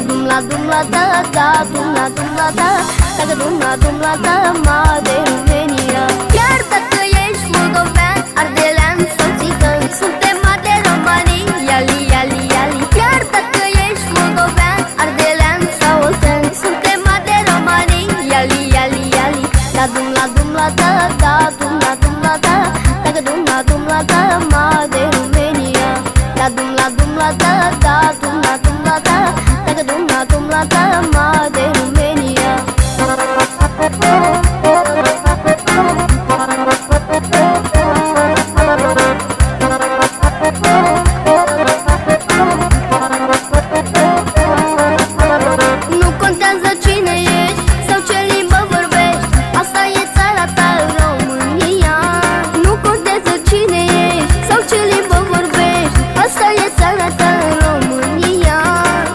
dumlata de România. Chiar dacă ești moldovean, ardelean sau țigan, suntem mari de romanii, iali, iali, iali. Chiar dacă ești moldovean, ardelean sau oltean, suntem mari de romanii, iali, iali, iali. Da dumlata, dacă dumlata mare de România. Da dumlata, dacă dumlata